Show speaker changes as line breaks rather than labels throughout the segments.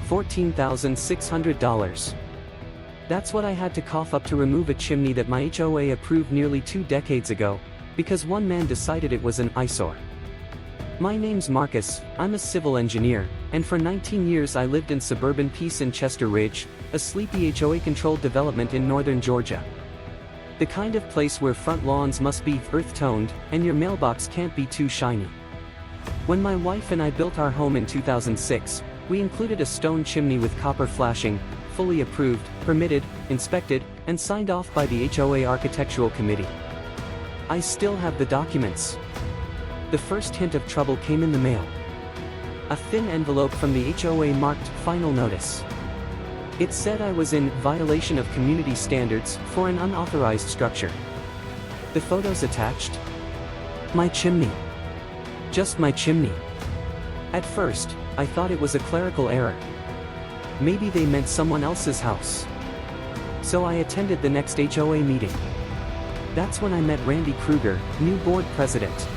$14,600. That's what I had to cough up to remove a chimney that my HOA approved nearly 2 decades ago, because one man decided it was an eyesore. My name's Marcus, I'm a civil engineer, and for 19 years I lived in suburban peace in Chester Ridge, a sleepy HOA-controlled development in northern Georgia. The kind of place where front lawns must be earth-toned, and your mailbox can't be too shiny. When my wife and I built our home in 2006, we included a stone chimney with copper flashing, fully approved, permitted, inspected, and signed off by the HOA Architectural Committee. I still have the documents. The first hint of trouble came in the mail. A thin envelope from the HOA marked "Final Notice." It said I was in violation of community standards for an unauthorized structure. The photos attached? My chimney. Just my chimney. At first, I thought it was a clerical error. Maybe they meant someone else's house. So I attended the next HOA meeting. That's when I met Randy Kruger, new board president.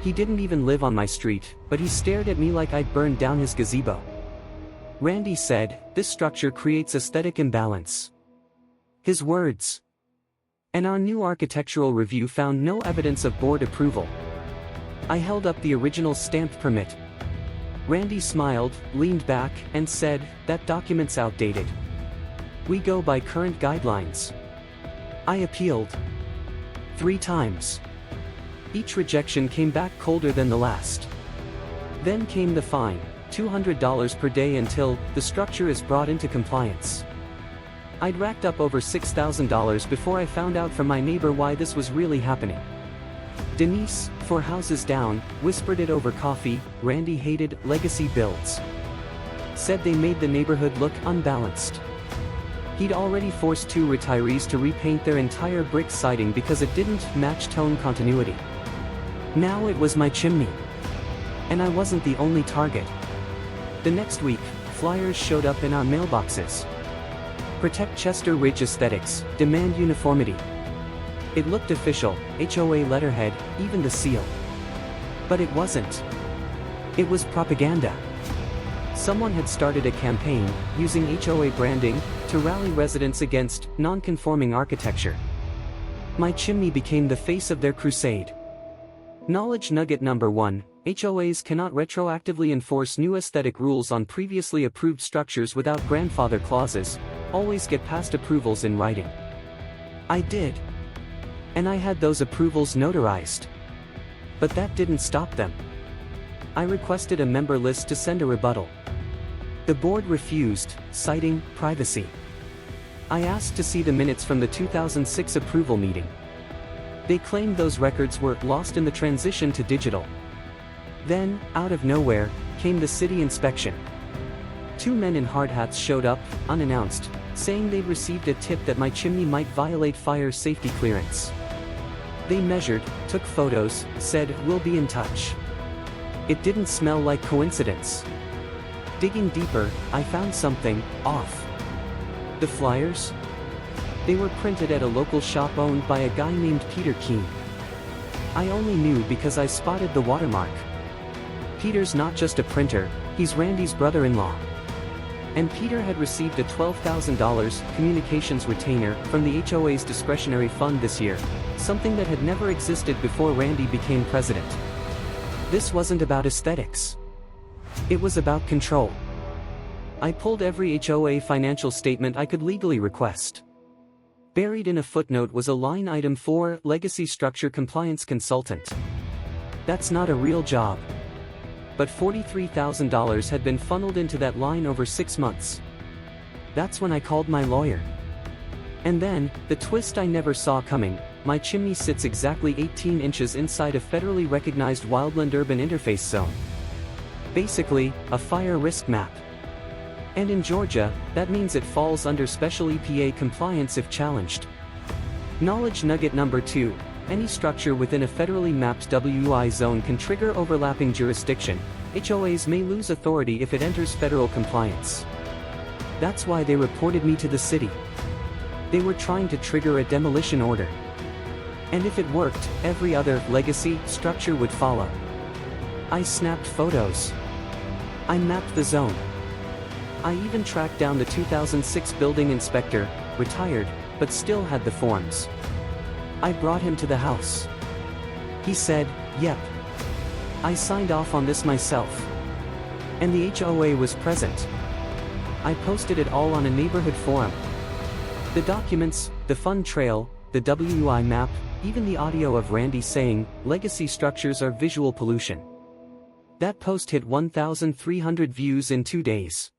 He didn't even live on my street, but he stared at me like I'd burned down his gazebo. Randy said, "This structure creates aesthetic imbalance." His words. And our new architectural review found no evidence of board approval. I held up the original stamped permit. Randy smiled, leaned back, and said, "That document's outdated. We go by current guidelines." I appealed 3 times. Each rejection came back colder than the last. Then came the fine, $200 per day until the structure is brought into compliance. I'd racked up over $6,000 before I found out from my neighbor why this was really happening. Denise, 4 houses down, whispered it over coffee. Randy hated legacy builds. Said they made the neighborhood look unbalanced. He'd already forced 2 retirees to repaint their entire brick siding because it didn't match tone continuity. Now it was my chimney. And I wasn't the only target. The next week, flyers showed up in our mailboxes. Protect Chester Ridge aesthetics, demand uniformity. It looked official, HOA letterhead, even the seal. But it wasn't. It was propaganda. Someone had started a campaign, using HOA branding, to rally residents against non-conforming architecture. My chimney became the face of their crusade. Knowledge nugget number 1, HOAs cannot retroactively enforce new aesthetic rules on previously approved structures without grandfather clauses. Always get past approvals in writing. I did. And I had those approvals notarized. But that didn't stop them. I requested a member list to send a rebuttal. The board refused, citing privacy. I asked to see the minutes from the 2006 approval meeting. They claimed those records were lost in the transition to digital. Then, out of nowhere, came the city inspection. 2 men in hard hats showed up, unannounced, saying they'd received a tip that my chimney might violate fire safety clearance. They measured, took photos, said, "We'll be in touch." It didn't smell like coincidence. Digging deeper, I found something off. The flyers? They were printed at a local shop owned by a guy named Peter Keene. I only knew because I spotted the watermark. Peter's not just a printer, he's Randy's brother-in-law. And Peter had received a $12,000 communications retainer from the HOA's discretionary fund this year, something that had never existed before Randy became president. This wasn't about aesthetics. It was about control. I pulled every HOA financial statement I could legally request. Buried in a footnote was a line item for legacy structure compliance consultant. That's not a real job. But $43,000 had been funneled into that line over 6 months. That's when I called my lawyer. And then, the twist I never saw coming, my chimney sits exactly 18 inches inside a federally recognized wildland urban interface zone. Basically, a fire risk map. And in Georgia, that means it falls under special EPA compliance if challenged. Knowledge nugget number 2, any structure within a federally mapped WI zone can trigger overlapping jurisdiction. HOAs may lose authority if it enters federal compliance. That's why they reported me to the city. They were trying to trigger a demolition order. And if it worked, every other legacy structure would follow. I snapped photos. I mapped the zone. I even tracked down the 2006 building inspector, retired, but still had the forms. I brought him to the house. He said, "Yep. I signed off on this myself." And the HOA was present. I posted it all on a neighborhood forum. The documents, the fund trail, the WI map, even the audio of Randy saying, "Legacy structures are visual pollution." That post hit 1,300 views in 2 days.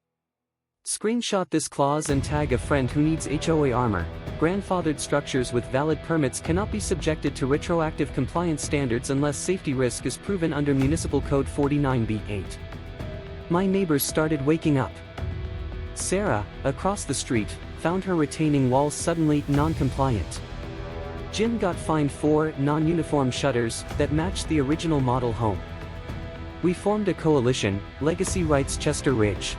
Screenshot this clause and tag a friend who needs HOA armor. Grandfathered structures with valid permits cannot be subjected to retroactive compliance standards unless safety risk is proven under Municipal Code 49B8. My neighbors started waking up. Sarah, across the street, found her retaining walls suddenly non-compliant. Jim got fined 4 non-uniform shutters that matched the original model home. We formed a coalition, Legacy Rights Chester Ridge.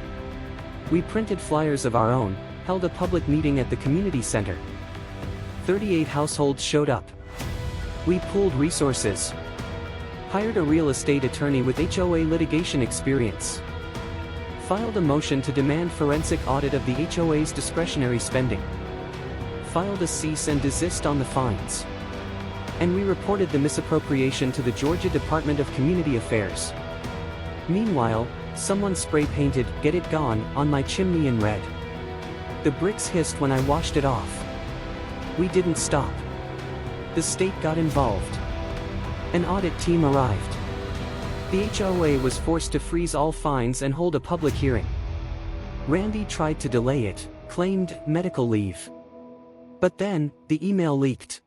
We printed flyers of our own, held a public meeting at the community center. 38 households showed up. We pooled resources. Hired a real estate attorney with HOA litigation experience. Filed a motion to demand forensic audit of the HOA's discretionary spending. Filed a cease and desist on the fines. And we reported the misappropriation to the Georgia Department of Community Affairs. Meanwhile, someone spray-painted "Get It Gone" on my chimney in red. The bricks hissed when I washed it off. We didn't stop. The state got involved. An audit team arrived. The HOA was forced to freeze all fines and hold a public hearing. Randy tried to delay it, claimed medical leave. But then, the email leaked.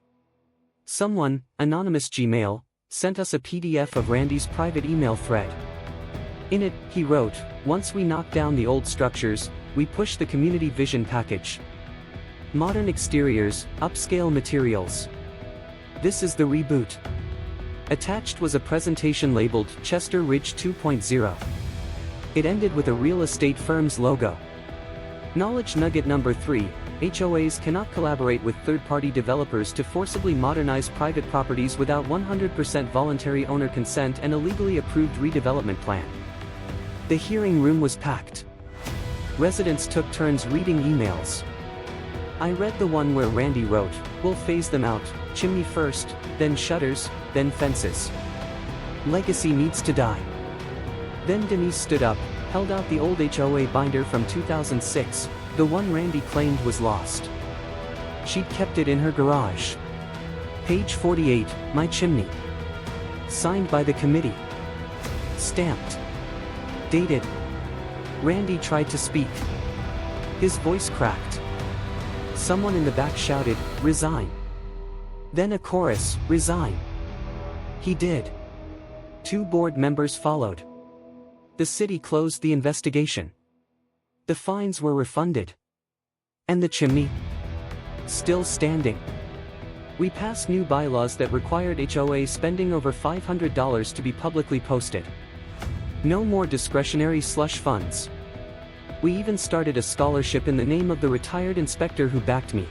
Someone, anonymous Gmail, sent us a PDF of Randy's private email thread. In it, he wrote, "Once we knock down the old structures, we push the community vision package. Modern exteriors, upscale materials. This is the reboot." Attached was a presentation labeled Chester Ridge 2.0. It ended with a real estate firm's logo. Knowledge nugget number 3, HOAs cannot collaborate with third-party developers to forcibly modernize private properties without 100% voluntary owner consent and a legally approved redevelopment plan. The hearing room was packed. Residents took turns reading emails. I read the one where Randy wrote, "We'll phase them out, chimney first, then shutters, then fences. Legacy needs to die." Then Denise stood up, held out the old HOA binder from 2006, the one Randy claimed was lost. She'd kept it in her garage. Page 48, my chimney. Signed by the committee. Stamped. Dated. Randy tried to speak. His voice cracked. Someone in the back shouted, "Resign." Then a chorus, "Resign." He did. 2 board members followed. The city closed the investigation. The fines were refunded. And the chimney? Still standing. We passed new bylaws that required HOA spending over $500 to be publicly posted. No more discretionary slush funds. We even started a scholarship in the name of the retired inspector who backed me.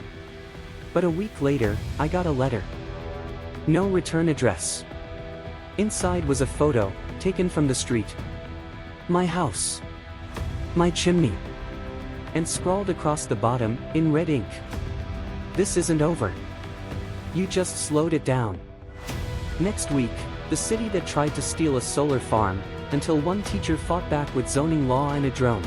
But a week later, I got a letter. No return address. Inside was a photo, taken from the street. My house. My chimney. And scrawled across the bottom, in red ink. "This isn't over. You just slowed it down." Next week, the city that tried to steal a solar farm, until one teacher fought back with zoning law and a drone.